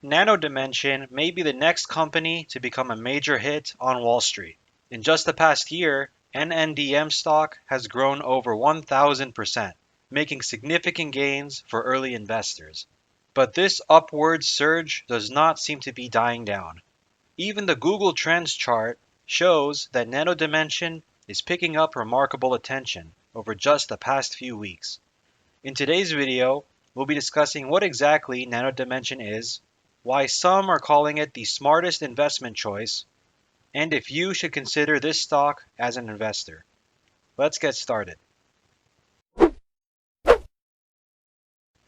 Nano Dimension may be the next company to become a major hit on Wall Street. In just the past year, NNDM stock has grown over 1,000%, making significant gains for early investors. But this upward surge does not seem to be dying down. Even the Google Trends chart shows that Nano Dimension is picking up remarkable attention over just the past few weeks. In today's video, we'll be discussing what exactly Nano Dimension is, why some are calling it the smartest investment choice, and if you should consider this stock as an investor. Let's get started.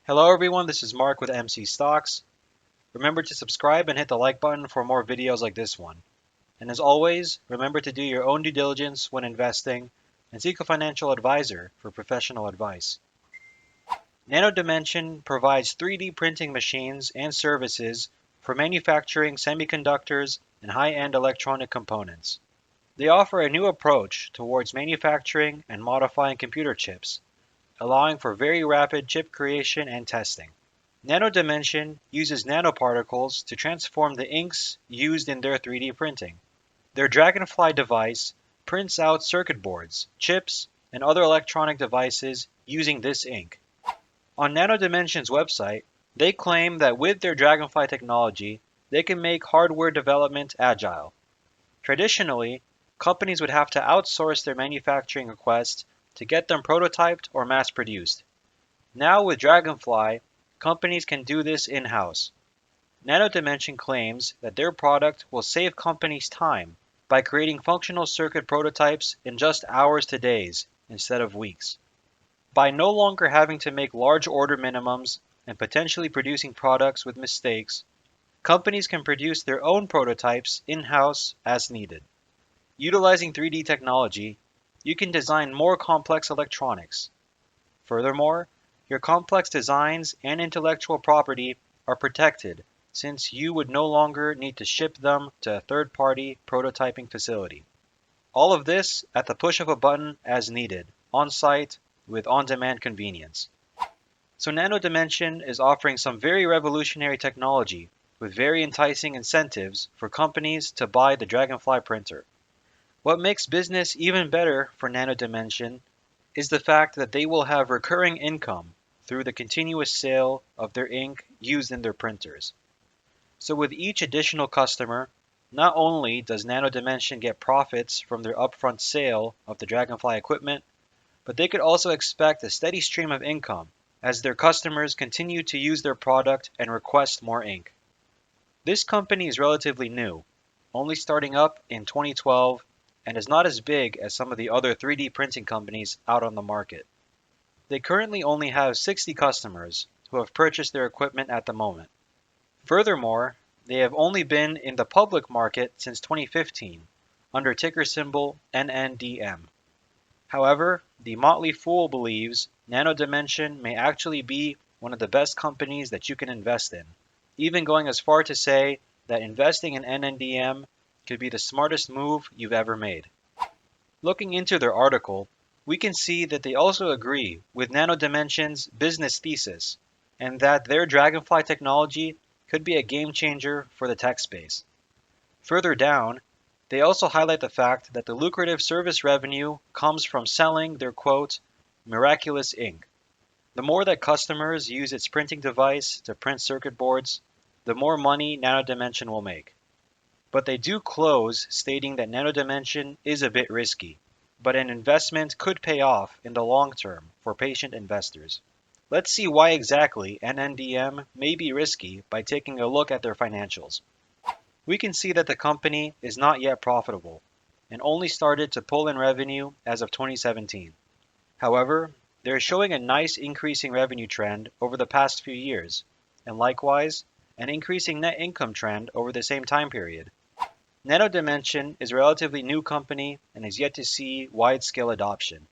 Hello everyone, this is Mark with MC Stocks. Remember to subscribe and hit the like button for more videos like this one. And as always, remember to do your own due diligence when investing and seek a financial advisor for professional advice. Nano Dimension provides 3D printing machines and services for manufacturing semiconductors and high-end electronic components. They offer a new approach towards manufacturing and modifying computer chips, allowing for very rapid chip creation and testing. Nano Dimension uses nanoparticles to transform the inks used in their 3D printing. Their Dragonfly device prints out circuit boards, chips, and other electronic devices using this ink. On Nano Dimension's website, they claim that with their Dragonfly technology, they can make hardware development agile. Traditionally, companies would have to outsource their manufacturing requests to get them prototyped or mass-produced. Now with Dragonfly, companies can do this in-house. Nano Dimension claims that their product will save companies time by creating functional circuit prototypes in just hours to days instead of weeks. By no longer having to make large order minimums and potentially producing products with mistakes, companies can produce their own prototypes in-house as needed. Utilizing 3D technology, you can design more complex electronics. Furthermore, your complex designs and intellectual property are protected since you would no longer need to ship them to a third-party prototyping facility. All of this at the push of a button as needed, on-site, with on-demand convenience. So Nano Dimension is offering some very revolutionary technology with very enticing incentives for companies to buy the Dragonfly printer. What makes business even better for Nano Dimension is the fact that they will have recurring income through the continuous sale of their ink used in their printers. So with each additional customer, not only does Nano Dimension get profits from their upfront sale of the Dragonfly equipment, but they could also expect a steady stream of income as their customers continue to use their product and request more ink. This company is relatively new, only starting up in 2012, and is not as big as some of the other 3D printing companies out on the market. They currently only have 60 customers who have purchased their equipment at the moment. Furthermore, they have only been in the public market since 2015 under ticker symbol NNDM. However, the Motely Fool believes Nano Dimension may actually be one of the best companies that you can invest in, even going as far to say that investing in NNDM could be the smartest move you've ever made. Looking into their article, we can see that they also agree with Nano Dimension's business thesis, and that their Dragonfly technology could be a game changer for the tech space. Further down, they also highlight the fact that the lucrative service revenue comes from selling their quote, miraculous ink. The more that customers use its printing device to print circuit boards, the more money Nano Dimension will make. But they do close stating that Nano Dimension is a bit risky, but an investment could pay off in the long term for patient investors. Let's see why exactly NNDM may be risky by taking a look at their financials. We can see that the company is not yet profitable and only started to pull in revenue as of 2017. However, they're showing a nice increasing revenue trend over the past few years, and likewise, an increasing net income trend over the same time period. Nano Dimension is a relatively new company and is yet to see wide-scale adoption.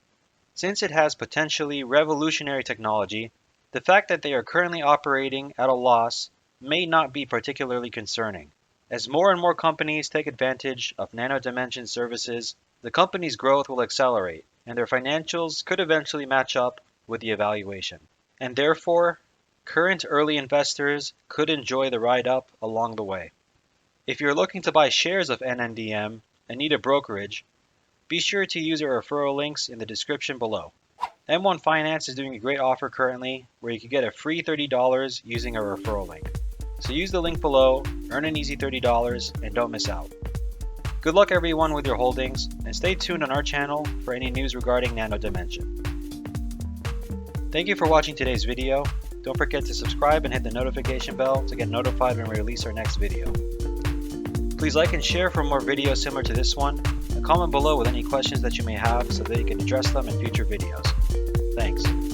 Since it has potentially revolutionary technology, the fact that they are currently operating at a loss may not be particularly concerning. As more and more companies take advantage of Nano Dimension services, the company's growth will accelerate, and their financials could eventually match up with the evaluation. And therefore, current early investors could enjoy the ride up along the way. If you're looking to buy shares of NNDM and need a brokerage, be sure to use our referral links in the description below. M1 Finance is doing a great offer currently where you can get a free $30 using our referral link. So use the link below, earn an easy $30, and don't miss out. Good luck everyone with your holdings, and stay tuned on our channel for any news regarding Nano Dimension. Thank you for watching today's video. Don't forget to subscribe and hit the notification bell to get notified when we release our next video. Please like and share for more videos similar to this one, and comment below with any questions that you may have so that you can address them in future videos. Thanks.